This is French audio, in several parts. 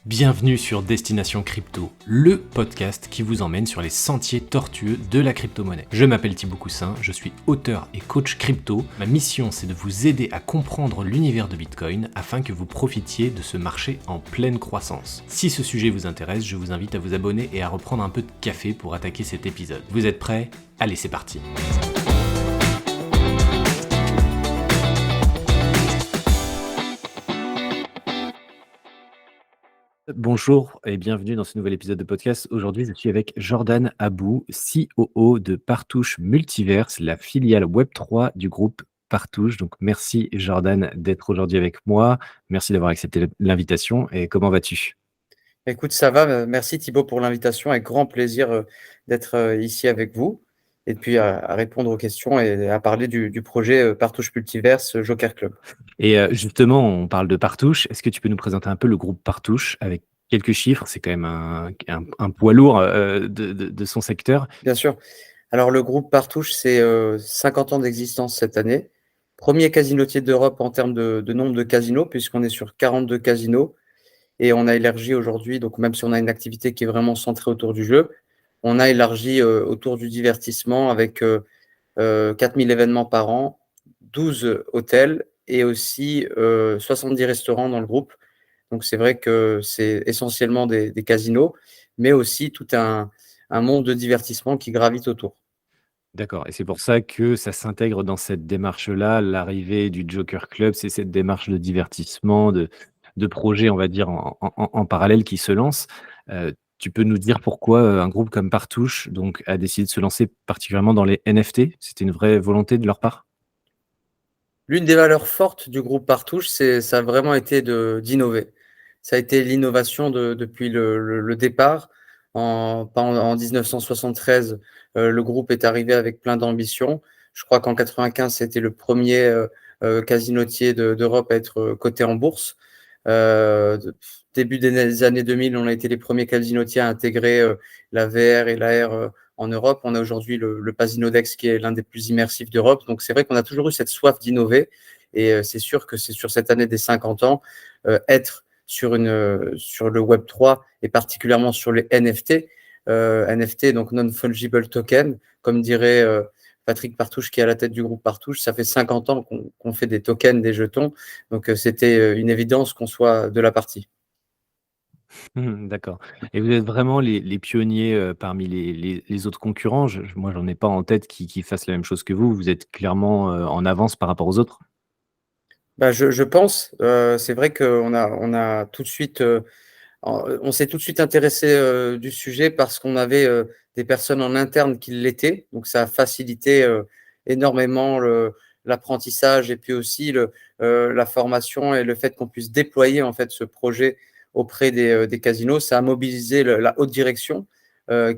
Bienvenue sur Destination Crypto, le podcast qui vous emmène sur les sentiers tortueux de la crypto-monnaie. Je m'appelle Thibaut Coussin, je suis auteur et coach crypto. Ma mission, c'est de vous aider à comprendre l'univers de Bitcoin afin que vous profitiez de ce marché en pleine croissance. Si ce sujet vous intéresse, je vous invite à vous abonner et à reprendre un peu de café pour attaquer cet épisode. Vous êtes prêts ? Allez, c'est parti. Bonjour et bienvenue dans ce nouvel épisode de podcast. Aujourd'hui, je suis avec Jordan Abou, COO de Partouche Multiverse, la filiale Web3 du groupe Partouche. Donc, merci Jordan d'être aujourd'hui avec moi. Merci d'avoir accepté l'invitation. Et comment vas-tu ? Écoute, ça va. Merci Thibaut pour l'invitation. Avec grand plaisir d'être ici avec vous et puis à répondre aux questions et à parler du projet Partouche Multiverse Joker Club. Et justement, on parle de Partouche. Est-ce que tu peux nous présenter un peu le groupe Partouche avec quelques chiffres ? C'est quand même un poids lourd de son secteur. Bien sûr. Alors, le groupe Partouche, c'est 50 ans d'existence cette année. Premier casinotier d'Europe en termes de nombre de casinos, puisqu'on est sur 42 casinos. Et on a élargi aujourd'hui, donc même si on a une activité qui est vraiment centrée autour du jeu, on a élargi autour du divertissement avec 4000 événements par an, 12 hôtels et aussi 70 restaurants dans le groupe. Donc, c'est vrai que c'est essentiellement des casinos, mais aussi tout un monde de divertissement qui gravite autour. D'accord, et c'est pour ça que ça s'intègre dans cette démarche-là. L'arrivée du Joker Club, c'est cette démarche de divertissement, de projet, on va dire, en parallèle qui se lance. Tu peux nous dire pourquoi un groupe comme Partouche donc, a décidé de se lancer particulièrement dans les NFT ? C'était une vraie volonté de leur part ? L'une des valeurs fortes du groupe Partouche, ça a vraiment été d'innover. Ça a été l'innovation depuis le départ. En 1973, le groupe est arrivé avec plein d'ambition. Je crois qu'en 95, c'était le premier casinotier d'Europe à être coté en bourse. Début des années 2000, on a été les premiers casinotiers à intégrer la VR et l'AR en Europe. On a aujourd'hui le Pasinodex qui est l'un des plus immersifs d'Europe. Donc, c'est vrai qu'on a toujours eu cette soif d'innover. Et c'est sûr que c'est sur cette année des 50 ans, être sur le Web3 et particulièrement sur les NFT, NFT, donc Non-Fungible Token, comme dirait Patrick Partouche qui est à la tête du groupe Partouche, ça fait 50 ans qu'on fait des tokens, des jetons. Donc, c'était une évidence qu'on soit de la partie. D'accord. Et vous êtes vraiment les pionniers parmi les autres concurrents. Moi, j'en ai pas en tête qui fassent la même chose que vous. Vous êtes clairement en avance par rapport aux autres. Bah, je pense, c'est vrai on a tout de suite, on s'est tout de suite intéressé du sujet parce qu'on avait des personnes en interne qui l'étaient. Donc, ça a facilité énormément l'apprentissage et puis aussi la formation et le fait qu'on puisse déployer en fait ce projet auprès des casinos. Ça a mobilisé la haute direction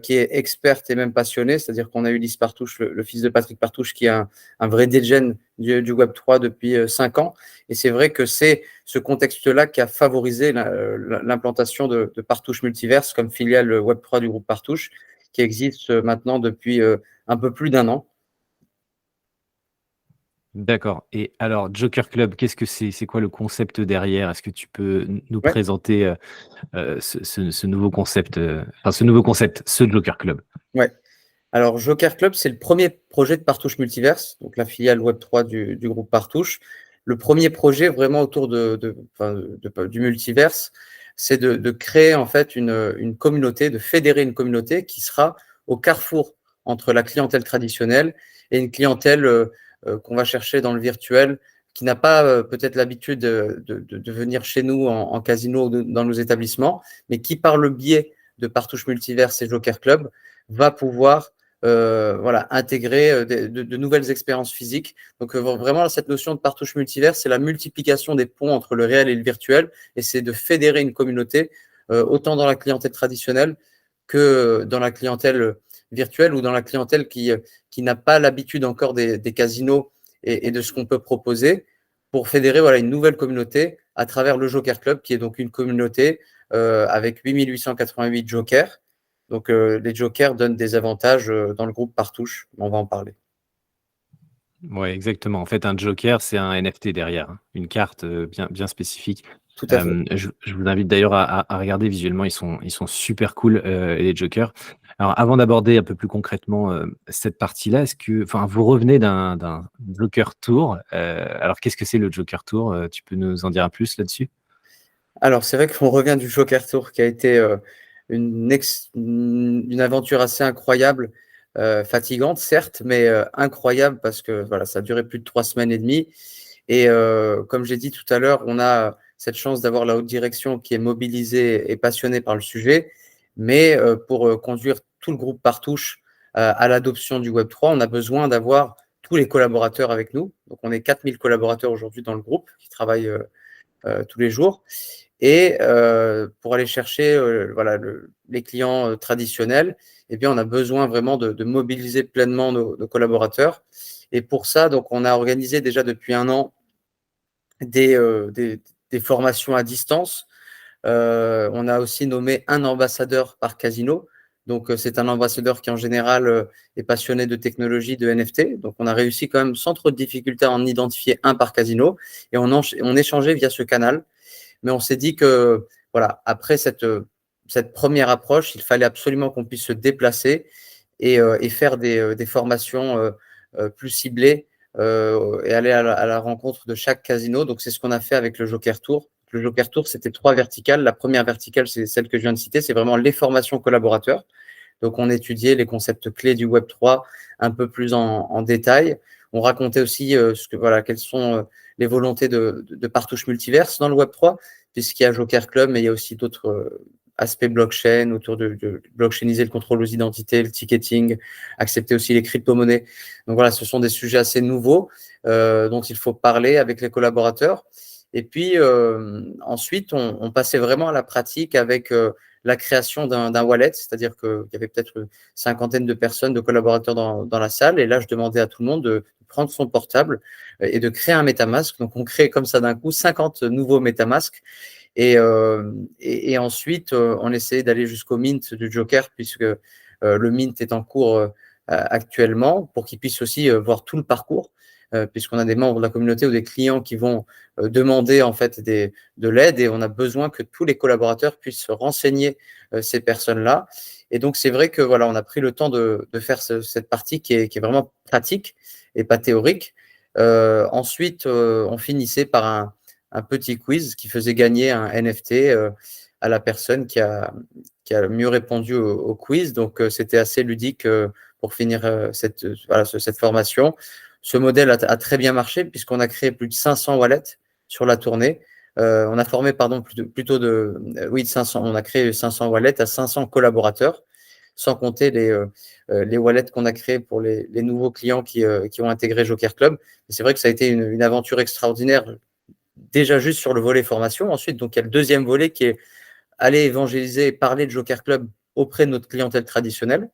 qui est experte et même passionnée. C'est-à-dire qu'on a eu Lise Partouche, le fils de Patrick Partouche, qui est un vrai dégène du Web3 depuis 5 ans. Et c'est vrai que c'est ce contexte-là qui a favorisé l'implantation de Partouche Multiverse comme filiale Web3 du groupe Partouche, qui existe maintenant depuis un peu plus d'1 an. D'accord. Et alors, Joker Club, qu'est-ce que c'est? C'est quoi le concept derrière? Est-ce que tu peux nous Ouais. présenter ce nouveau concept, ce Joker Club? Ouais. Alors, Joker Club, c'est le premier projet de Partouche Multiverse, donc la filiale Web3 du groupe Partouche. Le premier projet vraiment autour du multiverse, c'est de créer en fait une communauté, de fédérer une communauté qui sera au carrefour entre la clientèle traditionnelle et une clientèle qu'on va chercher dans le virtuel, qui n'a pas peut-être l'habitude de venir chez nous en casino ou dans nos établissements, mais qui, par le biais de Partouche Multiverse et Joker Club, va pouvoir intégrer de nouvelles expériences physiques. Donc, vraiment, cette notion de Partouche Multiverse, c'est la multiplication des ponts entre le réel et le virtuel, et c'est de fédérer une communauté, autant dans la clientèle traditionnelle que dans la clientèle virtuelle ou dans la clientèle qui n'a pas l'habitude encore des casinos et de ce qu'on peut proposer, pour fédérer une nouvelle communauté à travers le Joker Club, qui est donc une communauté avec 8888 jokers. Donc, les jokers donnent des avantages dans le groupe Partouche. On va en parler. Ouais, exactement. En fait, un Joker, c'est un NFT derrière, hein, une carte bien spécifique. Tout à fait. Je vous invite d'ailleurs à regarder visuellement, ils sont super cool, les jokers. Alors avant d'aborder un peu plus concrètement, cette partie-là, vous revenez d'un Joker Tour, alors qu'est-ce que c'est le Joker Tour? Tu peux nous en dire un plus là-dessus? Alors, c'est vrai qu'on revient du Joker Tour qui a été une aventure assez incroyable, fatigante certes, mais incroyable parce que voilà, ça a duré plus de 3 semaines et demie. Et comme j'ai dit tout à l'heure, on a cette chance d'avoir la haute direction qui est mobilisée et passionnée par le sujet. Mais pour conduire tout le groupe Partouche à l'adoption du Web3, on a besoin d'avoir tous les collaborateurs avec nous. Donc, on est 4000 collaborateurs aujourd'hui dans le groupe qui travaillent tous les jours. Et pour aller chercher voilà, les clients traditionnels, eh bien, on a besoin vraiment de mobiliser pleinement nos collaborateurs. Et pour ça, donc, on a organisé déjà depuis 1 an des formations à distance. On a aussi nommé un ambassadeur par casino. Donc, c'est un ambassadeur qui, en général, est passionné de technologie, de NFT. Donc, on a réussi quand même, sans trop de difficultés, à en identifier un par casino. Et on échangeait via ce canal. Mais on s'est dit que, voilà, après cette première approche, il fallait absolument qu'on puisse se déplacer et faire des formations plus ciblées et aller à la rencontre de chaque casino. Donc, c'est ce qu'on a fait avec le Joker Tour. Le Joker Tour, c'était 3 verticales. La première verticale, c'est celle que je viens de citer, c'est vraiment les formations collaborateurs. Donc, on étudiait les concepts clés du Web3 un peu plus en détail. On racontait aussi quelles sont les volontés de Partouche Multiverse dans le Web3, puisqu'il y a Joker Club, mais il y a aussi d'autres aspects blockchain, autour de blockchainiser le contrôle aux identités, le ticketing, accepter aussi les crypto-monnaies. Donc voilà, ce sont des sujets assez nouveaux dont il faut parler avec les collaborateurs. Et puis ensuite, on passait vraiment à la pratique avec la création d'un wallet, c'est-à-dire qu'il y avait peut-être une cinquantaine de personnes, de collaborateurs dans la salle. Et là, je demandais à tout le monde de prendre son portable et de créer un MetaMask. Donc, on crée comme ça d'un coup 50 nouveaux MetaMask. Et ensuite, on essayait d'aller jusqu'au mint du Joker, puisque le mint est en cours actuellement, pour qu'ils puissent aussi voir tout le parcours, puisqu'on a des membres de la communauté ou des clients qui vont demander en fait de l'aide, et on a besoin que tous les collaborateurs puissent se renseigner ces personnes-là. Et donc, c'est vrai que voilà, on a pris le temps de faire cette partie qui est vraiment pratique et pas théorique. Ensuite, on finissait par un petit quiz qui faisait gagner un NFT à la personne qui a le mieux répondu au quiz. Donc, c'était assez ludique pour finir cette formation. Ce modèle a très bien marché puisqu'on a créé plus de 500 wallets sur la tournée. On a formé, pardon, de 500. On a créé 500 wallets à 500 collaborateurs, sans compter les wallets qu'on a créés pour les nouveaux clients qui ont intégré Joker Club. C'est vrai que ça a été une aventure extraordinaire, déjà juste sur le volet formation. Ensuite, donc, il y a le deuxième volet qui est aller évangéliser et parler de Joker Club auprès de notre clientèle traditionnelle,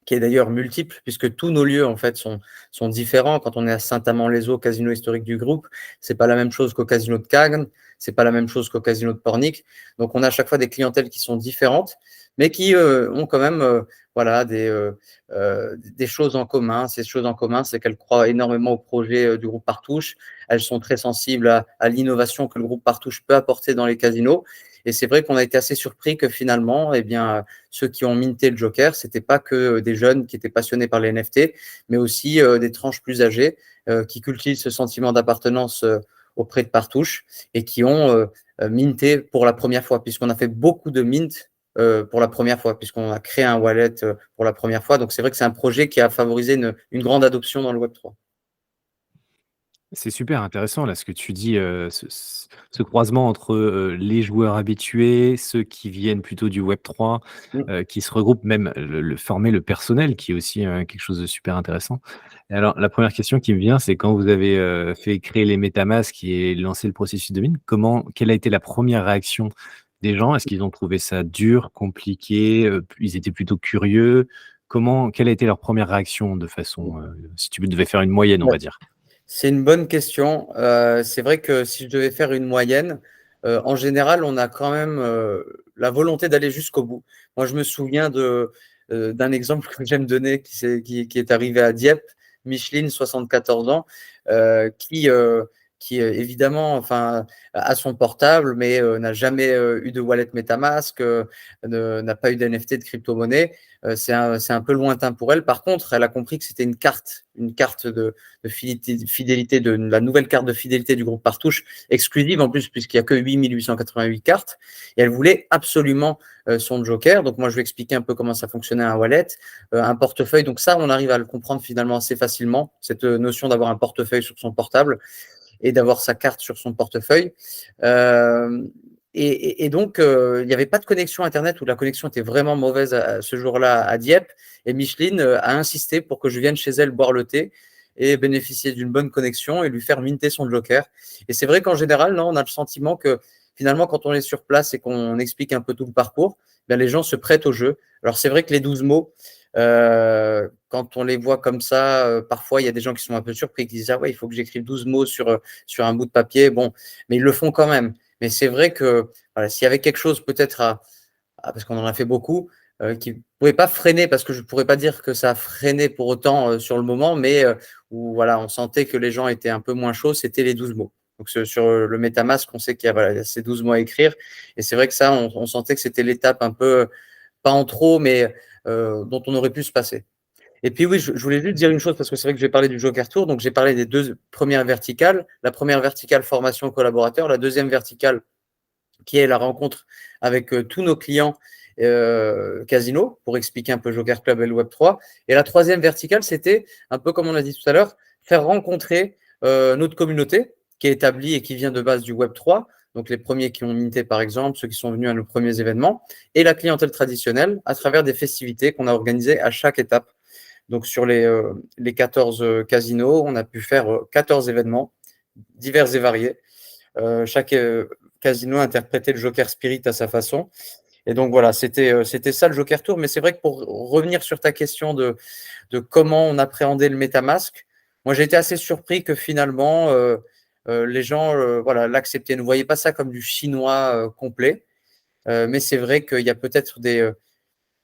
qui est d'ailleurs multiple, puisque tous nos lieux en fait sont différents. Quand on est à Saint-Amand-les-Eaux, casino historique du groupe, c'est pas la même chose qu'au casino de Cagnes, c'est pas la même chose qu'au casino de Pornic. Donc on a à chaque fois des clientèles qui sont différentes, mais qui ont quand même voilà, des choses en commun. Ces choses en commun, c'est qu'elles croient énormément au projet du groupe Partouche. Elles sont très sensibles à l'innovation que le groupe Partouche peut apporter dans les casinos. Et c'est vrai qu'on a été assez surpris que finalement, eh bien, ceux qui ont minté le Joker, c'était pas que des jeunes qui étaient passionnés par les NFT, mais aussi des tranches plus âgées qui cultivent ce sentiment d'appartenance auprès de Partouche et qui ont minté pour la première fois, puisqu'on a fait beaucoup de mint pour la première fois, puisqu'on a créé un wallet pour la première fois. Donc c'est vrai que c'est un projet qui a favorisé une grande adoption dans le Web3. C'est super intéressant là ce que tu dis, ce croisement entre, les joueurs habitués, ceux qui viennent plutôt du web 3, Mm. qui se regroupent, même former le personnel qui est aussi, quelque chose de super intéressant. Et alors la première question qui me vient, c'est quand vous avez, fait créer les MetaMask et lancé le processus de mine, quelle a été la première réaction des gens? Est-ce qu'ils ont trouvé ça dur, compliqué, ils étaient plutôt curieux? Quelle a été leur première réaction de façon, si tu devais faire une moyenne, on va dire? C'est une bonne question. C'est vrai que si je devais faire une moyenne, en général, on a quand même la volonté d'aller jusqu'au bout. Moi, je me souviens d'un exemple que j'aime donner qui est arrivé à Dieppe, Micheline, 74 ans, qui qui évidemment, enfin, a son portable, mais n'a jamais eu de wallet MetaMask, n'a pas eu d'NFT de crypto-monnaie. C'est un peu lointain pour elle. Par contre, elle a compris que c'était une carte de fidélité, de la nouvelle carte de fidélité du groupe Partouche, exclusive en plus, puisqu'il n'y a que 8888 cartes. Et elle voulait absolument son joker. Donc moi, je vais expliquer un peu comment ça fonctionnait un wallet, un portefeuille. Donc ça, on arrive à le comprendre finalement assez facilement, cette notion d'avoir un portefeuille sur son portable et d'avoir sa carte sur son portefeuille. Et donc, il n'y avait pas de connexion Internet, ou la connexion était vraiment mauvaise ce jour-là à Dieppe. Et Micheline a insisté pour que je vienne chez elle boire le thé et bénéficier d'une bonne connexion et lui faire minter son joker. Et c'est vrai qu'en général, non, on a le sentiment que finalement, quand on est sur place et qu'on explique un peu tout le parcours, ben, les gens se prêtent au jeu. Alors, c'est vrai que les 12 mots, quand on les voit comme ça, parfois, il y a des gens qui sont un peu surpris, qui disent « Ah ouais, il faut que j'écrive 12 mots sur un bout de papier. » Bon, mais ils le font quand même. Mais c'est vrai que voilà, s'il y avait quelque chose peut-être parce qu'on en a fait beaucoup, qui ne pouvait pas freiner, parce que je ne pourrais pas dire que ça a freiné pour autant sur le moment, mais où voilà, on sentait que les gens étaient un peu moins chauds, c'était les 12 mots. Donc sur le MetaMask, on sait qu'il y a, voilà, il y a ces 12 mots à écrire. Et c'est vrai que ça, on sentait que c'était l'étape un peu, pas en trop, mais dont on aurait pu se passer. Et puis oui, je voulais juste dire une chose, parce que c'est vrai que j'ai parlé du Joker Tour, donc j'ai parlé des 2 premières verticales. La première verticale, formation collaborateur. La deuxième verticale, qui est la rencontre avec tous nos clients Casino, pour expliquer un peu Joker Club et le Web3. Et la troisième verticale, c'était, un peu comme on l'a dit tout à l'heure, faire rencontrer notre communauté, qui est établie et qui vient de base du Web3, donc les premiers qui ont minté par exemple, ceux qui sont venus à nos premiers événements, et la clientèle traditionnelle à travers des festivités qu'on a organisées à chaque étape. Donc sur les 14 casinos, on a pu faire 14 événements divers et variés. Chaque casino interprétait le Joker Spirit à sa façon. Et donc voilà, c'était ça le Joker Tour. Mais c'est vrai que pour revenir sur ta question de comment on appréhendait le MetaMask, moi j'ai été assez surpris que finalement les gens voilà, l'acceptaient. Ne voyaient pas ça comme du chinois complet. Mais c'est vrai qu'il y a peut-être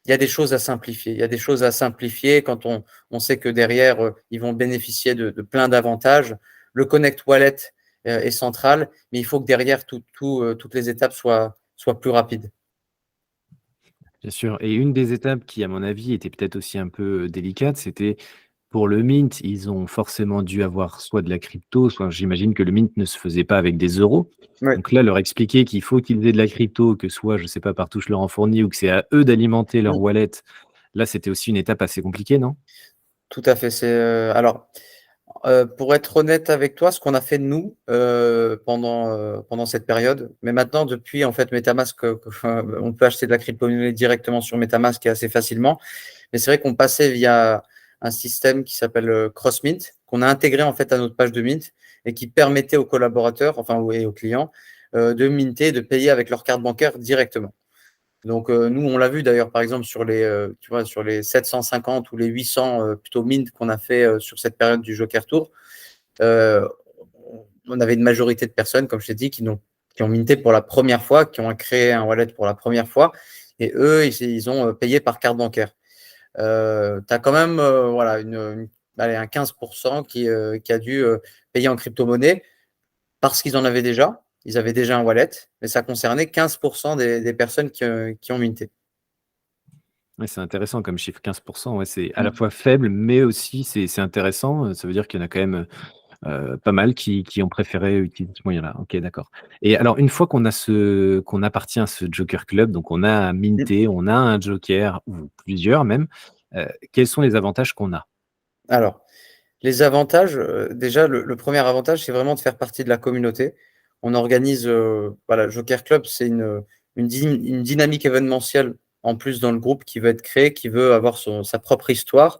il y a des choses à simplifier. Il y a des choses à simplifier quand on sait que derrière, ils vont bénéficier de plein d'avantages. Le Connect Wallet est central, mais il faut que derrière, toutes les étapes soient plus rapides. Bien sûr, et une des étapes qui, à mon avis, était peut-être aussi un peu, délicate, c'était pour le mint, ils ont forcément dû avoir soit de la crypto, soit j'imagine que le mint ne se faisait pas avec des euros. Oui, Donc là, leur expliquer qu'il faut qu'ils aient de la crypto, que soit, je sais pas, Partouche leur en fournit ou que c'est à eux d'alimenter leur wallet, là, c'était aussi une étape assez compliquée, non? tout à fait. Alors, pour être honnête avec toi, ce qu'on a fait nous pendant cette période, mais maintenant depuis en fait MetaMask, on peut acheter de la crypto-monnaie directement sur MetaMask et assez facilement. Mais c'est vrai qu'on passait via un système qui s'appelle CrossMint, qu'on a intégré en fait à notre page de Mint et qui permettait aux collaborateurs, enfin et aux clients, de minter, de payer avec leur carte bancaire directement. Donc nous, on l'a vu d'ailleurs par exemple sur tu vois, sur les 750 ou les 800 plutôt mint qu'on a fait sur cette période du Joker Tour. Euh, on avait une majorité de personnes, comme je t'ai dit, qui ont minté pour la première fois, qui ont créé un wallet pour la première fois, et eux, ils ont payé par carte bancaire. Tu as quand même voilà, allez, un 15% qui a dû payer en crypto-monnaie parce qu'ils en avaient déjà. Ils avaient déjà un wallet, mais ça concernait 15% des personnes qui ont minté. Ouais, c'est intéressant comme chiffre, 15. Ouais, c'est à la fois faible, mais aussi c'est intéressant, ça veut dire qu'il y en a quand même, pas mal qui ont préféré utiliser ce moyen-là. OK, d'accord. Et alors une fois qu'on appartient à ce joker club, donc on a minté, on a un joker ou plusieurs même, quels sont les avantages qu'on a? Alors, les avantages, déjà, le premier avantage, c'est vraiment de faire partie de la communauté. On organise, voilà, Joker Club, c'est une dynamique événementielle en plus dans le groupe qui veut être créée, qui veut avoir sa propre histoire.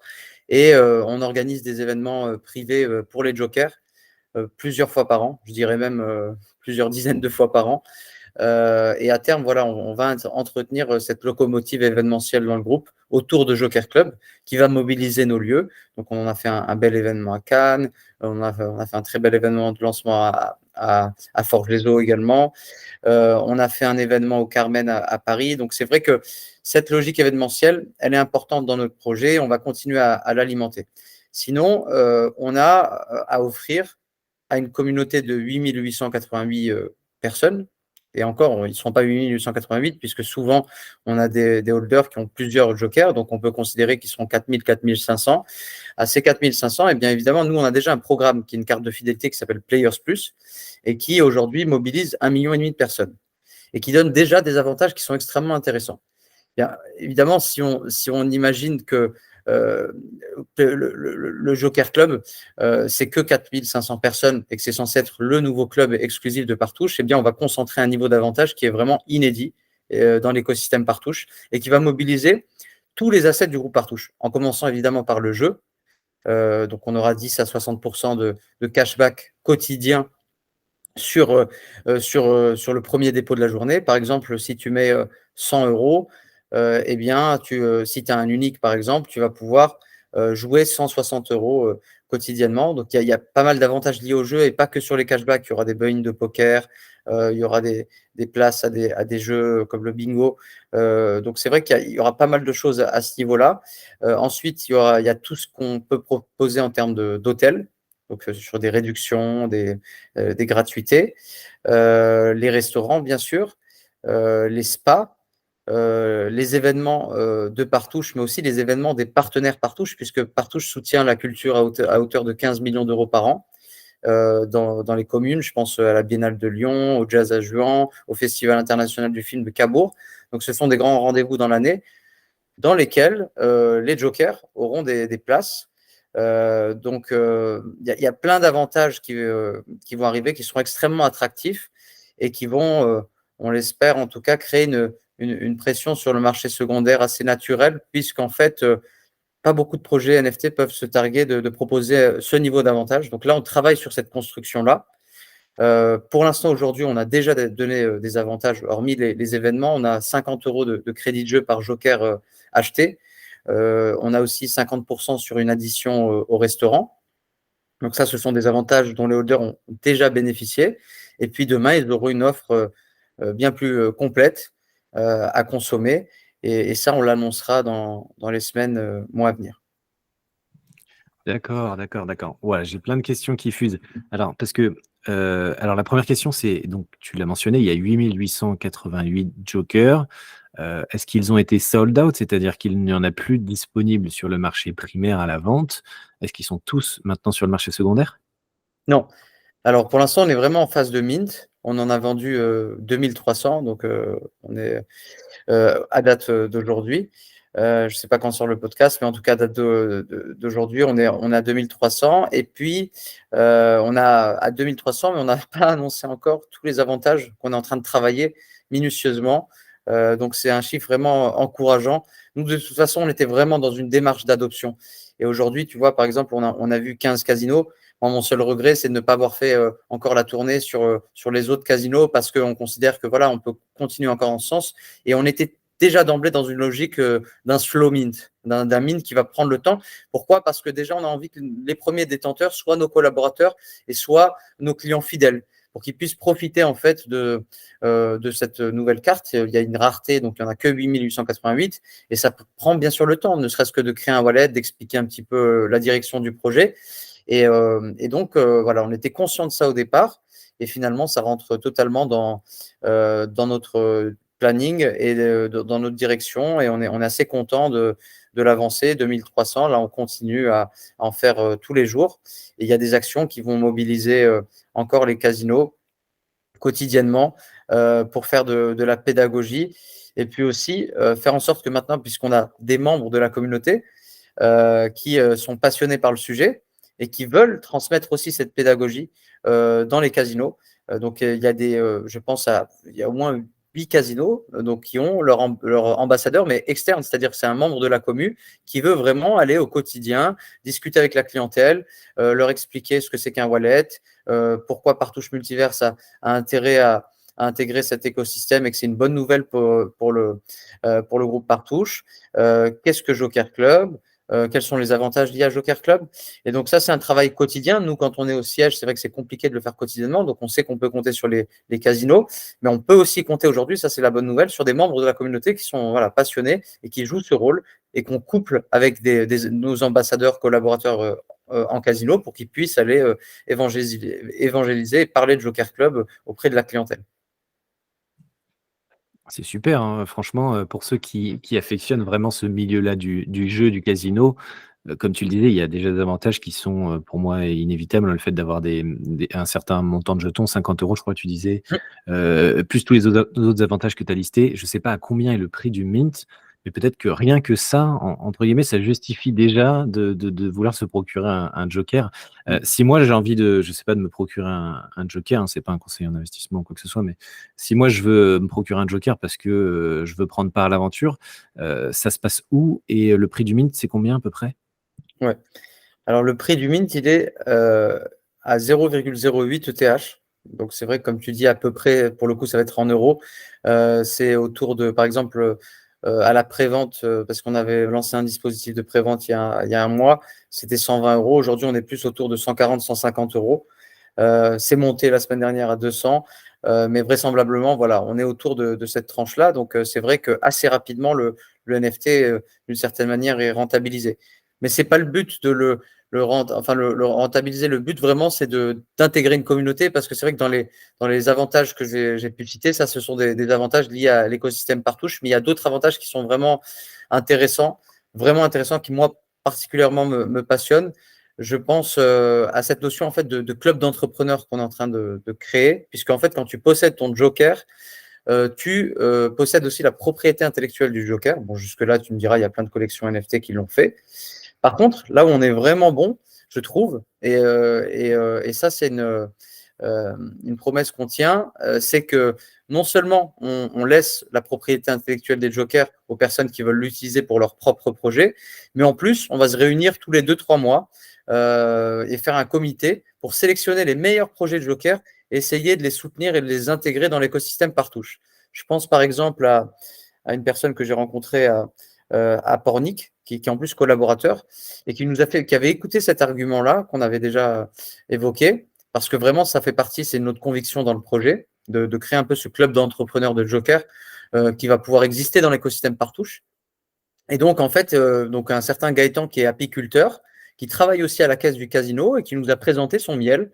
Et on organise des événements privés pour les jokers plusieurs fois par an, je dirais même plusieurs dizaines de fois par an. Et à terme, voilà, on va entretenir cette locomotive événementielle dans le groupe autour de Joker Club qui va mobiliser nos lieux. Donc, on a fait un bel événement à Cannes, on a fait un très bel événement de lancement à Forges-les-Eaux également. On a fait un événement au Carmen à Paris. Donc, c'est vrai que cette logique événementielle, elle est importante dans notre projet. On va continuer à l'alimenter. Sinon, on a à offrir à une communauté de 8888 personnes. Et encore, ils ne seront pas 8888 puisque souvent, on a des holders qui ont plusieurs jokers, donc on peut considérer qu'ils seront 4000, 4500. À ces 4500, eh bien évidemment, nous, on a déjà un programme qui est une carte de fidélité qui s'appelle Players Plus et qui aujourd'hui mobilise 1,5 million de personnes et qui donne déjà des avantages qui sont extrêmement intéressants. Bien, évidemment, si on imagine que le Joker Club, c'est que 4500 personnes et que c'est censé être le nouveau club exclusif de Partouche, eh bien, on va concentrer un niveau d'avantage qui est vraiment inédit dans l'écosystème Partouche et qui va mobiliser tous les assets du groupe Partouche, en commençant évidemment par le jeu. Donc, on aura 10 à 60% de cashback quotidien sur le premier dépôt de la journée. Par exemple, si tu mets 100 euros, eh bien, si tu as un unique, par exemple, tu vas pouvoir jouer 160 euros quotidiennement. Donc, il y a pas mal d'avantages liés au jeu et pas que sur les cashbacks. Il y aura des buy-in de poker, il y aura des places à des jeux comme le bingo. Donc, c'est vrai qu'il y aura pas mal de choses à ce niveau-là. Ensuite, il y a tout ce qu'on peut proposer en termes d'hôtels. Donc, sur des réductions, des gratuités, les restaurants, bien sûr, les spas, les événements de Partouche, mais aussi les événements des partenaires Partouche, puisque Partouche soutient la culture à hauteur de 15 millions d'euros par an dans les communes. Je pense à la Biennale de Lyon, au Jazz à Juan, au Festival international du film de Cabourg. Donc, ce sont des grands rendez-vous dans l'année dans lesquels les jokers auront des places. Donc, il y a plein d'avantages qui vont arriver, qui seront extrêmement attractifs et qui vont, on l'espère en tout cas, créer une pression sur le marché secondaire assez naturelle, puisqu'en fait, pas beaucoup de projets NFT peuvent se targuer de proposer ce niveau d'avantage. Donc là, on travaille sur cette construction-là. Pour l'instant, aujourd'hui, on a déjà donné des avantages, hormis les événements. On a 50 euros de crédit de jeu par joker acheté. On a aussi 50% sur une addition au restaurant. Donc ça, ce sont des avantages dont les holders ont déjà bénéficié. Et puis demain, ils auront une offre bien plus complète à consommer. Et ça, on l'annoncera dans les semaines, mois à venir. D'accord, d'accord, d'accord. Ouais, j'ai plein de questions qui fusent. Alors, parce que, alors la première question, c'est donc tu l'as mentionné, il y a 8888 jokers. Est-ce qu'ils ont été sold out? C'est-à-dire qu'il n'y en a plus disponibles sur le marché primaire à la vente? Est-ce qu'ils sont tous maintenant sur le marché secondaire? Non. Alors, pour l'instant, on est vraiment en phase de mint. On en a vendu 2300, donc on est à date d'aujourd'hui. Je ne sais pas quand sort le podcast, mais en tout cas, à date d'aujourd'hui, on est à 2300. Et puis, on a à 2300, mais on n'a pas annoncé encore tous les avantages qu'on est en train de travailler minutieusement. Donc, c'est un chiffre vraiment encourageant. Nous, de toute façon, on était vraiment dans une démarche d'adoption. Et aujourd'hui, tu vois, par exemple, on a vu 15 casinos. Moi, mon seul regret, c'est de ne pas avoir fait encore la tournée sur les autres casinos parce qu'on considère que voilà, on peut continuer encore en ce sens. Et on était déjà d'emblée dans une logique d'un slow mint, d'un mint qui va prendre le temps. Pourquoi? Parce que déjà, on a envie que les premiers détenteurs soient nos collaborateurs et soient nos clients fidèles pour qu'ils puissent profiter en fait de cette nouvelle carte. Il y a une rareté, donc il n'y en a que 8888 et ça prend bien sûr le temps, ne serait-ce que de créer un wallet, d'expliquer un petit peu la direction du projet. Et donc, voilà, on était conscient de ça au départ. Et finalement, ça rentre totalement dans notre planning et dans notre direction. Et on est assez content de l'avancée. 2300, là, on continue à en faire tous les jours. Et il y a des actions qui vont mobiliser encore les casinos quotidiennement pour faire de la pédagogie. Et puis aussi, faire en sorte que maintenant, puisqu'on a des membres de la communauté qui sont passionnés par le sujet, et qui veulent transmettre aussi cette pédagogie dans les casinos. Donc, il y a je pense il y a au moins 8 casinos donc, qui ont leur ambassadeur, mais externe, c'est-à-dire que c'est un membre de la commu qui veut vraiment aller au quotidien, discuter avec la clientèle, leur expliquer ce que c'est qu'un wallet, pourquoi Partouche Multiverse a intérêt à intégrer cet écosystème et que c'est une bonne nouvelle pour le groupe Partouche. Qu'est-ce que Joker Club? Quels sont les avantages liés à Joker Club? Et donc ça, c'est un travail quotidien. Nous, quand on est au siège, c'est vrai que c'est compliqué de le faire quotidiennement, donc on sait qu'on peut compter sur les casinos, mais on peut aussi compter aujourd'hui, ça c'est la bonne nouvelle, sur des membres de la communauté qui sont passionnés et qui jouent ce rôle et qu'on couple avec nos ambassadeurs, collaborateurs en casino pour qu'ils puissent aller évangéliser et parler de Joker Club auprès de la clientèle. C'est super, hein, franchement, pour ceux qui affectionnent vraiment ce milieu-là du jeu, du casino, comme tu le disais, il y a déjà des avantages qui sont, pour moi inévitables. Le fait d'avoir un certain montant de jetons, 50 € je crois que tu disais, plus tous les autres avantages que tu as listés. Je ne sais pas à combien est le prix du mint, mais peut-être que rien que ça, entre guillemets, ça justifie déjà de vouloir se procurer un joker. Si moi j'ai envie de, je sais pas, de me procurer un joker, hein, c'est pas un conseiller en investissement ou quoi que ce soit, mais si moi je veux me procurer un joker parce que, je veux prendre part à l'aventure, ça se passe où? Et le prix du mint, c'est combien à peu près? Ouais. Alors le prix du mint, il est à 0,08 ETH. Donc c'est vrai que comme tu dis, à peu près, pour le coup, ça va être en euros. C'est autour de, par exemple, à la prévente, parce qu'on avait lancé un dispositif de prévente il y a un mois, c'était 120 €. Aujourd'hui, on est plus autour de 140, 150 €. C'est monté la semaine dernière à 200, mais vraisemblablement, voilà, on est autour de cette tranche-là. Donc c'est vrai que assez rapidement, le NFT, d'une certaine manière, est rentabilisé. Mais c'est pas le but de le rentabiliser. Le but vraiment, c'est d'intégrer une communauté, parce que c'est vrai que dans les avantages que j'ai pu citer, ça, ce sont des avantages liés à l'écosystème Partouche, mais il y a d'autres avantages qui sont intéressants, vraiment intéressants, qui moi particulièrement me passionnent. Je pense à cette notion en fait de club d'entrepreneurs qu'on est en train de créer, puisque en fait, quand tu possèdes ton joker, tu possèdes aussi la propriété intellectuelle du joker. Bon, jusque-là, tu me diras, il y a plein de collections NFT qui l'ont fait. Par contre, là où on est vraiment bon, je trouve, et ça, c'est une promesse qu'on tient, c'est que non seulement on laisse la propriété intellectuelle des jokers aux personnes qui veulent l'utiliser pour leur propre projet, mais en plus, on va se réunir tous les 2-3 mois et faire un comité pour sélectionner les meilleurs projets de jokers et essayer de les soutenir et de les intégrer dans l'écosystème Partouche. Je pense par exemple à une personne que j'ai rencontrée à Pornic, qui est en plus collaborateur, et qui avait écouté cet argument-là qu'on avait déjà évoqué, parce que vraiment, ça fait partie, c'est notre conviction dans le projet, de créer un peu ce club d'entrepreneurs de Joker qui va pouvoir exister dans l'écosystème Partouche. Et donc, en fait, donc un certain Gaëtan qui est apiculteur, qui travaille aussi à la caisse du casino et qui nous a présenté son miel.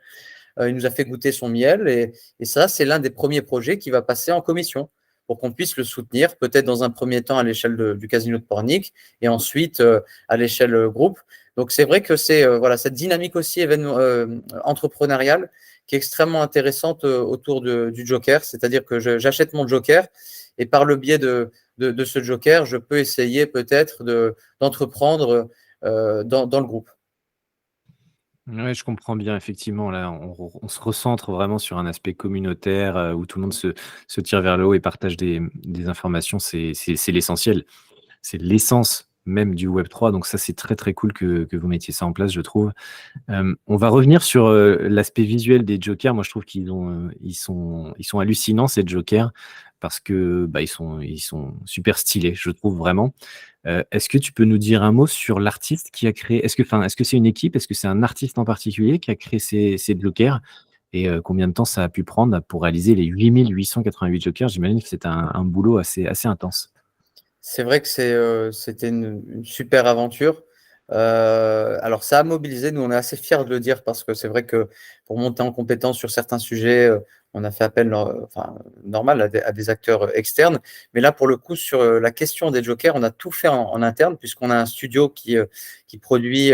Il nous a fait goûter son miel et ça, c'est l'un des premiers projets qui va passer en commission pour qu'on puisse le soutenir, peut-être dans un premier temps à l'échelle du casino de Pornic et ensuite à l'échelle groupe. Donc, c'est vrai que c'est voilà, cette dynamique aussi entrepreneuriale qui est extrêmement intéressante autour du Joker, c'est-à-dire que j'achète mon Joker et par le biais de ce Joker, je peux essayer peut-être d'entreprendre dans le groupe. Ouais, je comprends bien effectivement là, on se recentre vraiment sur un aspect communautaire, où tout le monde se tire vers le haut et partage des informations. C'est l'essentiel. C'est l'essence même du Web3, donc ça, c'est très, très cool que vous mettiez ça en place, je trouve. On va revenir sur, l'aspect visuel des jokers. Moi, je trouve ils sont hallucinants ces jokers parce que, bah, ils sont super stylés, je trouve vraiment. Est-ce que tu peux nous dire un mot sur l'artiste qui a créé, est-ce que c'est une équipe? Est-ce que c'est un artiste en particulier qui a créé ces jokers? Et combien de temps ça a pu prendre pour réaliser les 8 888 jokers? J'imagine que c'est un boulot assez intense. C'est vrai que c'était une super aventure. Alors ça a mobilisé, nous on est assez fiers de le dire parce que c'est vrai que pour monter en compétence sur certains sujets, on a fait appel, enfin normal, à des acteurs externes. Mais là pour le coup sur la question des jokers, on a tout fait en interne puisqu'on a un studio qui produit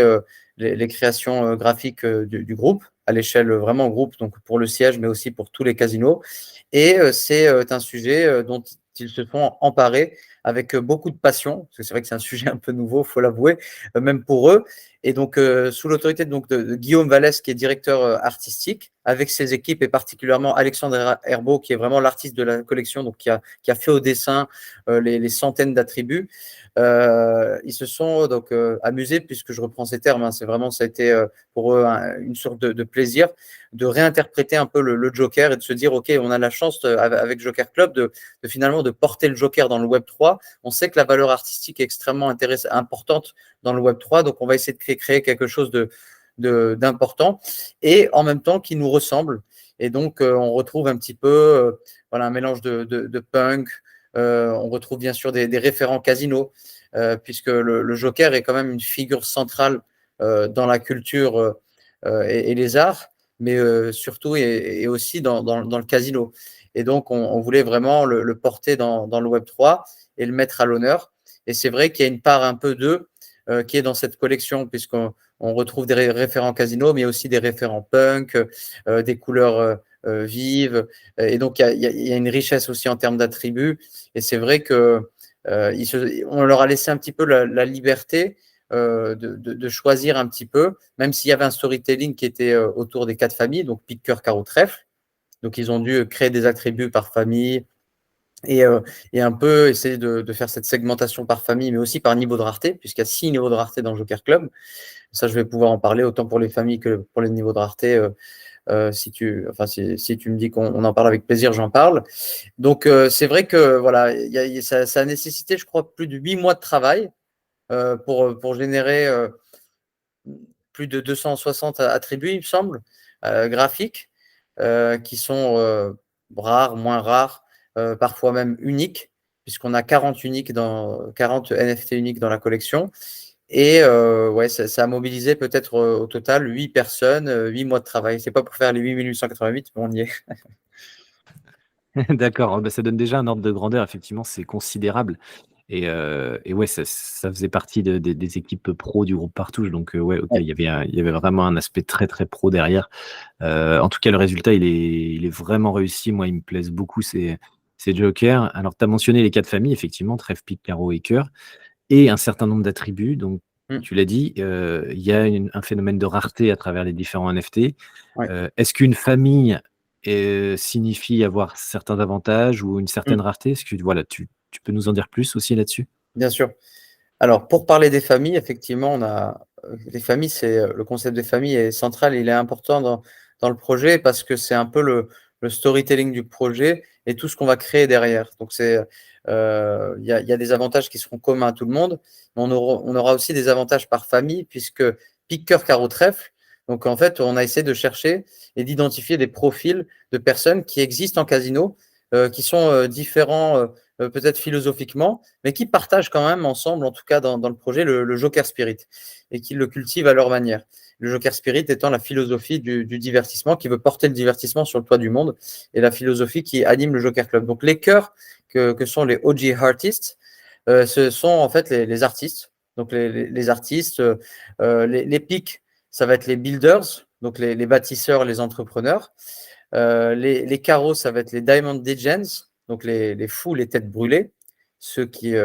les créations graphiques du groupe à l'échelle vraiment groupe, donc pour le siège mais aussi pour tous les casinos. Et c'est un sujet dont ils se sont emparés avec beaucoup de passion, parce que c'est vrai que c'est un sujet un peu nouveau, il faut l'avouer, même pour eux. Et donc, sous l'autorité de Guillaume Vallès, qui est directeur artistique, avec ses équipes, et particulièrement Alexandre Herbeau, qui est vraiment l'artiste de la collection, donc qui a fait au dessin les centaines d'attributs. Ils se sont donc amusés, puisque je reprends ces termes, hein, c'est vraiment, ça a été pour eux une sorte de plaisir de réinterpréter un peu le Joker et de se dire, OK, on a la chance avec Joker Club finalement de porter le Joker dans le Web3. On sait que la valeur artistique est extrêmement importante dans le Web3, donc on va essayer de créer quelque chose d'important et en même temps qui nous ressemble. Et donc, on retrouve un petit peu voilà, un mélange de punk. On retrouve bien sûr des référents casino, puisque le Joker est quand même une figure centrale dans la culture et les arts, mais surtout et aussi dans le casino. Et donc, on voulait vraiment le porter dans le Web3 et le mettre à l'honneur. Et c'est vrai qu'il y a une part un peu d'eux qui est dans cette collection, puisqu'on retrouve des référents casino, mais aussi des référents punk, des couleurs vives. Et donc, il y a une richesse aussi en termes d'attributs. Et c'est vrai que on leur a laissé un petit peu la liberté de choisir un petit peu, même s'il y avait un storytelling qui était autour des 4 familles, donc pique, cœur, carreau, trèfle. Donc, ils ont dû créer des attributs par famille et un peu essayer de faire cette segmentation par famille, mais aussi par niveau de rareté, puisqu'il y a 6 niveaux de rareté dans Joker Club. Ça, je vais pouvoir en parler autant pour les familles que pour les niveaux de rareté. Si tu me dis qu'on en parle avec plaisir, j'en parle. Donc, c'est vrai que voilà, ça a nécessité, je crois, plus de 8 mois de travail pour générer plus de 260 attributs, il me semble, graphiques, qui sont rares, moins rares, parfois même uniques, puisqu'on a 40 NFT uniques dans la collection. Et ouais, ça a mobilisé peut-être au total 8 personnes, 8 mois de travail. C'est pas pour faire les 8888, mais on y est. D'accord, bah, ça donne déjà un ordre de grandeur, effectivement, c'est considérable et ouais, ça faisait partie des équipes pro du groupe Partouche donc ouais, OK, Ouais. il y avait vraiment un aspect très, très pro derrière. En tout cas, le résultat, il est vraiment réussi. Moi, ils me plaisent beaucoup ces jokers. Alors, tu as mentionné les 4 familles, effectivement, trèfle, pique, carreau et cœur et un certain nombre d'attributs donc Mmh. tu l'as dit, il y a un phénomène de rareté à travers les différents NFT. Ouais. Est-ce qu'une famille, signifie avoir certains avantages ou une Mmh. certaine rareté? Est-ce que voilà, tu peux nous en dire plus aussi là-dessus? Bien sûr. Alors, pour parler des familles, effectivement, on a les familles, le concept des familles est central, il est important dans le projet parce que c'est un peu le storytelling du projet et tout ce qu'on va créer derrière. Donc, il y a des avantages qui seront communs à tout le monde, mais on aura aussi des avantages par famille puisque pique, cœur, carreau, trèfle. Donc, en fait, on a essayé de chercher et d'identifier des profils de personnes qui existent en casino, qui sont différents peut-être philosophiquement, mais qui partagent quand même ensemble, en tout cas dans le projet, le Joker Spirit et qui le cultivent à leur manière. Le Joker Spirit étant la philosophie du divertissement, qui veut porter le divertissement sur le toit du monde et la philosophie qui anime le Joker Club. Donc les cœurs que sont les OG Artists, ce sont en fait les artistes. Donc les artistes, les pics, ça va être les builders, donc les bâtisseurs, les entrepreneurs. Les carreaux, ça va être les Diamond Digends, donc les fous, les têtes brûlées, ceux qui,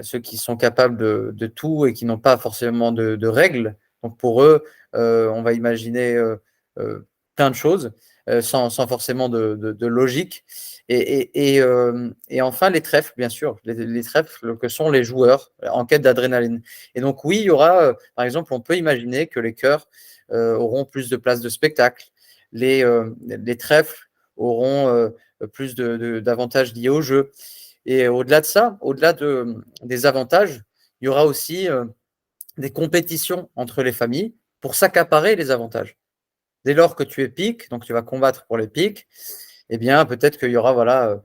ceux qui sont capables de tout et qui n'ont pas forcément de règles. Donc pour eux, on va imaginer plein de choses sans forcément de logique. Et enfin, les trèfles, bien sûr, les trèfles que sont les joueurs en quête d'adrénaline. Et donc oui, il y aura, par exemple, on peut imaginer que les chœurs auront plus de places de spectacle. Les trèfles auront plus d'avantages liés au jeu. Et au-delà de ça, au-delà des avantages, il y aura aussi des compétitions entre les familles pour s'accaparer les avantages. Dès lors que tu es pique, donc tu vas combattre pour les piques, eh bien peut-être qu'il y aura voilà,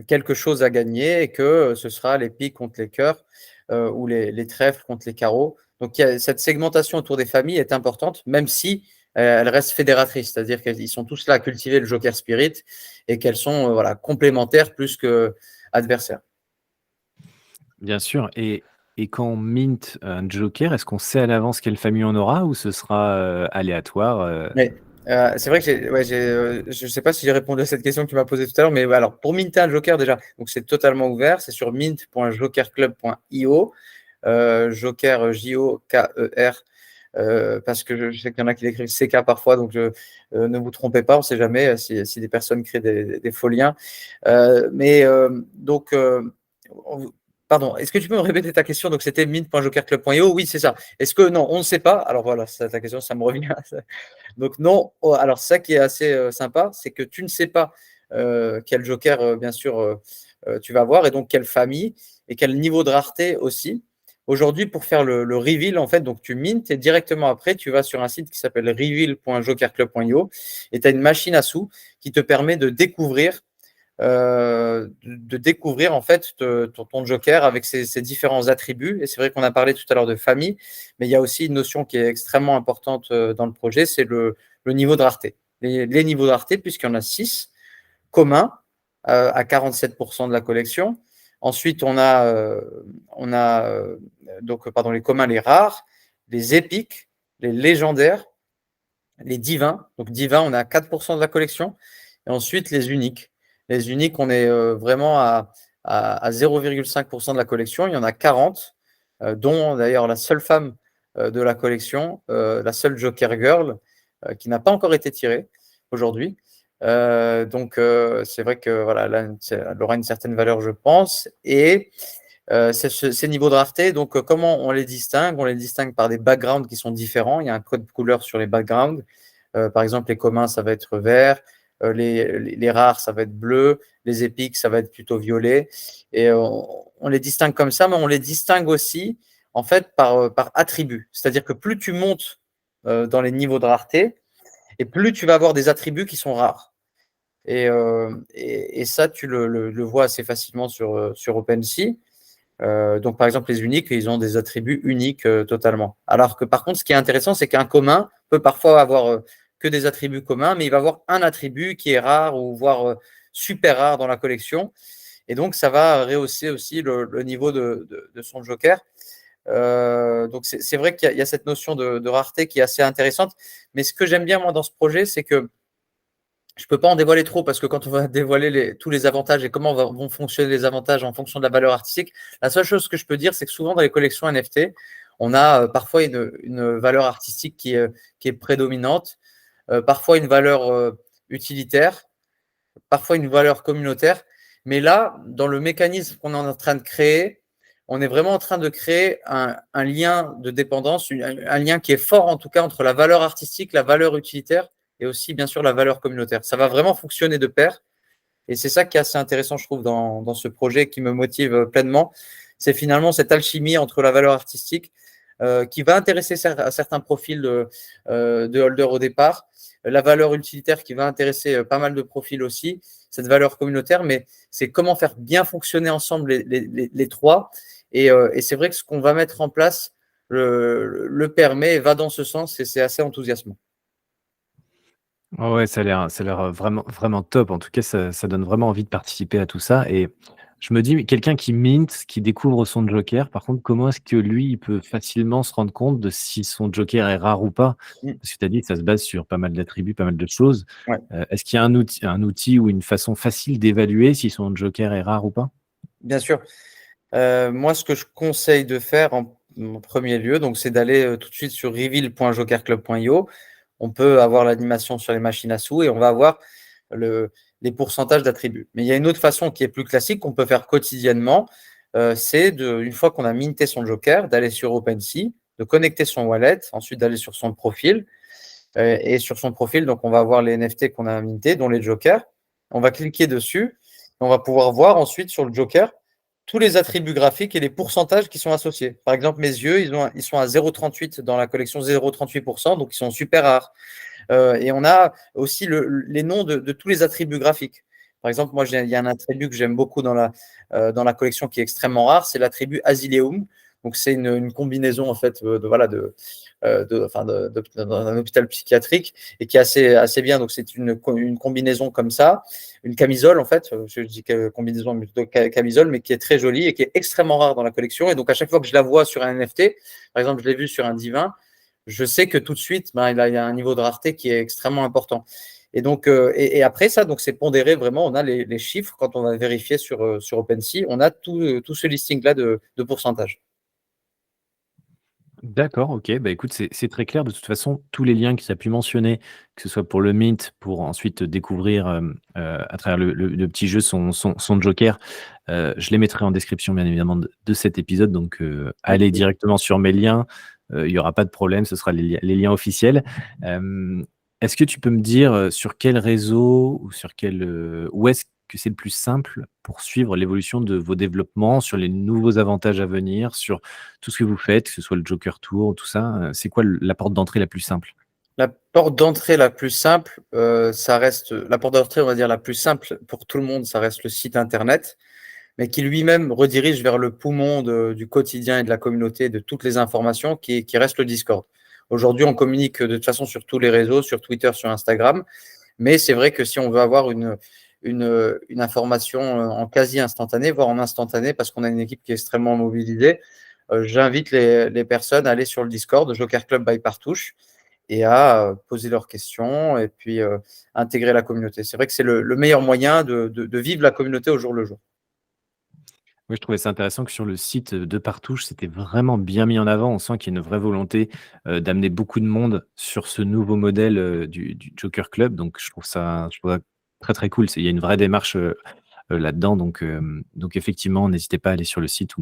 quelque chose à gagner et que ce sera les piques contre les cœurs ou les trèfles contre les carreaux. Donc cette segmentation autour des familles est importante, même si elle reste fédératrice, c'est-à-dire qu'ils sont tous là à cultiver le Joker Spirit et qu'elles sont voilà, complémentaires plus qu'adversaires. Bien sûr et quand on mint un joker, est-ce qu'on sait à l'avance quelle famille on aura ou ce sera, aléatoire, Mais c'est vrai que je ne sais pas si j'ai répondu à cette question que tu m'as posée tout à l'heure, mais ouais, alors pour minter un joker déjà, donc c'est totalement ouvert, c'est sur mint.jokerclub.io, joker Joker, parce que je sais qu'il y en a qui l'écrivent CK parfois, donc ne vous trompez pas, on ne sait jamais si des personnes créent des faux liens. Donc, pardon, est-ce que tu peux me répéter ta question? Donc, c'était mint.jokerclub.io. Oui, c'est ça. Est-ce que non, on ne sait pas? Alors voilà, c'est ta question, ça me revient. Donc, non. Oh, alors, ça qui est assez sympa, c'est que tu ne sais pas quel joker, bien sûr, tu vas avoir et donc quelle famille et quel niveau de rareté aussi. Aujourd'hui, pour faire le reveal, en fait, donc tu mintes et directement après, tu vas sur un site qui s'appelle reveal.jokerclub.io et tu as une machine à sous qui te permet de découvrir de découvrir en fait ton joker avec ses différents attributs. Et c'est vrai qu'on a parlé tout à l'heure de famille, mais il y a aussi une notion qui est extrêmement importante dans le projet, c'est le niveau de rareté. Les niveaux de rareté, puisqu'il y en a 6 communs à 47% de la collection. Ensuite, on a les communs, les rares, les épiques, les légendaires, les divins. Donc divins, on est à 4% de la collection. Et ensuite, les uniques. Les uniques, on est vraiment à 0,5% de la collection. Il y en a 40, dont d'ailleurs la seule femme de la collection, la seule Joker Girl, qui n'a pas encore été tirée aujourd'hui. C'est vrai que voilà, là, elle aura une certaine valeur, je pense. Et ces niveaux draftés, donc comment on les distingue? On les distingue par des backgrounds qui sont différents. Il y a un code couleur sur les backgrounds. Par exemple, les communs, ça va être vert. Les rares, ça va être bleu. Les épiques, ça va être plutôt violet. Et on les distingue comme ça, mais on les distingue aussi en fait par attributs. C'est-à-dire que plus tu montes dans les niveaux de rareté, et plus tu vas avoir des attributs qui sont rares. Et ça, tu le vois assez facilement sur OpenSea. Donc, par exemple, les uniques, ils ont des attributs uniques totalement. Alors que par contre, ce qui est intéressant, c'est qu'un commun peut parfois avoir que des attributs communs, mais il va avoir un attribut qui est rare ou voire super rare dans la collection. Et donc, ça va rehausser aussi le niveau de son joker. Donc, c'est vrai qu'il y a cette notion de rareté qui est assez intéressante. Mais ce que j'aime bien, moi, dans ce projet, c'est que je ne peux pas en dévoiler trop parce que quand on va dévoiler tous les avantages et comment vont fonctionner les avantages en fonction de la valeur artistique, la seule chose que je peux dire, c'est que souvent dans les collections NFT, on a parfois une valeur artistique qui est prédominante, parfois une valeur utilitaire, parfois une valeur communautaire. Mais là, dans le mécanisme qu'on est en train de créer, on est vraiment en train de créer un lien de dépendance, un lien qui est fort en tout cas entre la valeur artistique, la valeur utilitaire et aussi bien sûr la valeur communautaire. Ça va vraiment fonctionner de pair. Et c'est ça qui est assez intéressant, je trouve, dans ce projet qui me motive pleinement. C'est finalement cette alchimie entre la valeur artistique qui va intéresser à certains profils de holders au départ, la valeur utilitaire qui va intéresser pas mal de profils aussi, cette valeur communautaire, mais c'est comment faire bien fonctionner ensemble les trois. Et c'est vrai que ce qu'on va mettre en place le permet et va dans ce sens et c'est assez enthousiasmant. Ouais, ça a l'air vraiment, vraiment top. En tout cas, ça donne vraiment envie de participer à tout ça. Et je me dis, mais quelqu'un qui mint, qui découvre son joker, par contre, comment est-ce que lui, il peut facilement se rendre compte de si son joker est rare ou pas? Mm. Parce que tu as dit que ça se base sur pas mal d'attributs, pas mal de choses. Ouais. Est-ce qu'il y a un outil ou une façon facile d'évaluer si son joker est rare ou pas? Bien sûr. Moi, ce que je conseille de faire en premier lieu, donc, c'est d'aller tout de suite sur reveal.jokerclub.io. On peut avoir l'animation sur les machines à sous et on va avoir les pourcentages d'attributs. Mais il y a une autre façon qui est plus classique qu'on peut faire quotidiennement. C'est une fois qu'on a minté son joker, d'aller sur OpenSea, de connecter son wallet, ensuite d'aller sur son profil. Et sur son profil, donc on va avoir les NFT qu'on a minté, dont les jokers. On va cliquer dessus. On va pouvoir voir ensuite sur le joker tous les attributs graphiques et les pourcentages qui sont associés. Par exemple, mes yeux, ils sont à 0,38 dans la collection 0,38%, donc ils sont super rares. Et on a aussi les noms de tous les attributs graphiques. Par exemple, moi, il y a un attribut que j'aime beaucoup dans la collection qui est extrêmement rare, c'est l'attribut Asileum. Donc, c'est une combinaison en fait d'un hôpital psychiatrique et qui est assez bien. Donc, c'est une combinaison comme ça, une camisole en fait. Je dis combinaison, mais plutôt camisole, mais qui est très jolie et qui est extrêmement rare dans la collection. Et donc, à chaque fois que je la vois sur un NFT, par exemple, je l'ai vu sur un divin, je sais que tout de suite, il y a un niveau de rareté qui est extrêmement important. Et donc, et après ça, donc c'est pondéré vraiment. On a les chiffres quand on va vérifier sur OpenSea. On a tout ce listing-là de pourcentage. D'accord, OK. Bah, écoute, c'est très clair. De toute façon, tous les liens que tu as pu mentionner, que ce soit pour le mint, pour ensuite découvrir, à travers le petit jeu son joker, je les mettrai en description, bien évidemment, de cet épisode. Donc, allez directement sur mes liens, il y aura pas de problème, ce sera les liens officiels. Est-ce que tu peux me dire, sur quel réseau ou où est-ce que c'est le plus simple pour suivre l'évolution de vos développements, sur les nouveaux avantages à venir, sur tout ce que vous faites, que ce soit le Joker Tour, tout ça, c'est quoi la porte d'entrée la plus simple? La porte d'entrée la plus simple, ça reste la porte d'entrée, on va dire, la plus simple pour tout le monde, ça reste le site internet, mais qui lui-même redirige vers le poumon du quotidien et de la communauté, de toutes les informations, qui reste le Discord. Aujourd'hui, on communique de toute façon sur tous les réseaux, sur Twitter, sur Instagram, mais c'est vrai que si on veut avoir une information en quasi instantané, voire en instantané, parce qu'on a une équipe qui est extrêmement mobilisée, j'invite les personnes à aller sur le Discord Joker Club by Partouche et à poser leurs questions et puis intégrer la communauté. C'est vrai que c'est le meilleur moyen de vivre la communauté au jour le jour. Oui, je trouvais ça intéressant que sur le site de Partouche, c'était vraiment bien mis en avant. On sent qu'il y a une vraie volonté d'amener beaucoup de monde sur ce nouveau modèle du Joker Club. Donc, je trouve ça très, très cool. Il y a une vraie démarche là-dedans. Donc, effectivement, n'hésitez pas à aller sur le site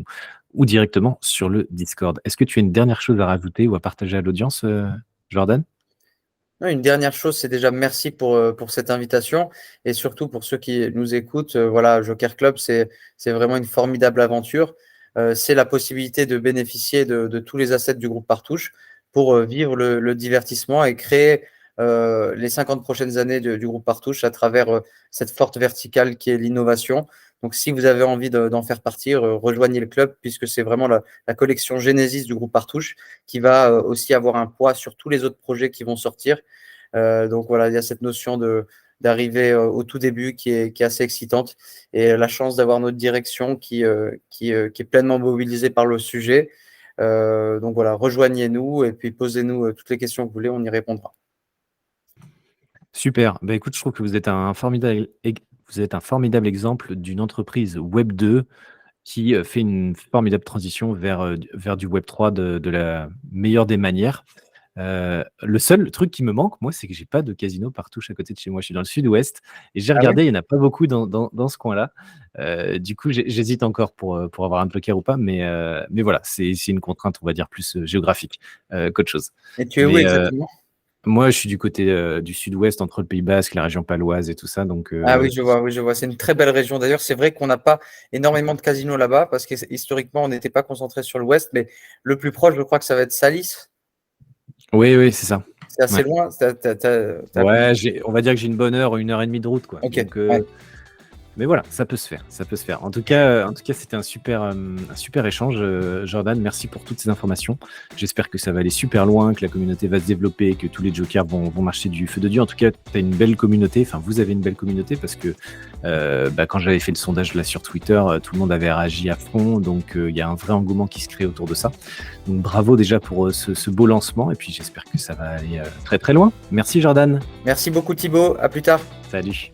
ou directement sur le Discord. Est-ce que tu as une dernière chose à rajouter ou à partager à l'audience, Jordan? Non, une dernière chose, c'est déjà merci pour cette invitation et surtout pour ceux qui nous écoutent. Voilà, Joker Club, c'est vraiment une formidable aventure. C'est la possibilité de bénéficier de tous les assets du groupe Partouche pour vivre le divertissement et créer les 50 prochaines années du groupe Partouche à travers cette forte verticale qui est l'innovation. Donc, si vous avez envie d'en faire partie, rejoignez le club puisque c'est vraiment la collection Genesis du groupe Partouche qui va aussi avoir un poids sur tous les autres projets qui vont sortir. Donc voilà, il y a cette notion d'arriver au tout début qui est assez excitante et la chance d'avoir notre direction qui est pleinement mobilisée par le sujet. Donc voilà, rejoignez-nous et puis posez-nous toutes les questions que vous voulez, on y répondra. Super. Bah, écoute, je trouve que vous êtes un formidable exemple d'une entreprise Web 2 qui fait une formidable transition vers du Web 3 de la meilleure des manières. Le seul truc qui me manque, moi, c'est que j'ai pas de casino Partouche à côté de chez moi. Je suis dans le sud-ouest et j'ai Ah ouais? regardé, il y en a pas beaucoup dans ce coin-là. Du coup, j'hésite encore pour avoir un joker ou pas, mais voilà, c'est une contrainte, on va dire, plus géographique qu'autre chose. Et tu es où Mais exactement? moi, je suis du côté du sud-ouest, entre le Pays Basque, la région paloise et tout ça. Donc, Ah oui, je vois, oui, je vois. C'est une très belle région. D'ailleurs, c'est vrai qu'on n'a pas énormément de casinos là-bas parce que historiquement, on n'était pas concentré sur l'ouest, mais le plus proche, je crois que ça va être Salis. oui, oui, c'est ça. C'est assez Ouais, loin. ouais, on va dire que j'ai une bonne heure, 1 heure et demie de route, quoi. Ok. Donc, Ouais. mais voilà, ça peut se faire, ça peut se faire. En tout cas, c'était un super échange, Jordan. Merci pour toutes ces informations. J'espère que ça va aller super loin, que la communauté va se développer, que tous les jokers vont marcher du feu de Dieu. En tout cas, tu as une belle communauté. Enfin, vous avez une belle communauté parce que quand j'avais fait le sondage là sur Twitter, tout le monde avait réagi à fond. Donc, il y a un vrai engouement qui se crée autour de ça. Donc, bravo déjà pour ce beau lancement. Et puis, j'espère que ça va aller très très loin. Merci, Jordan. Merci beaucoup, Thibaut. À plus tard. Salut.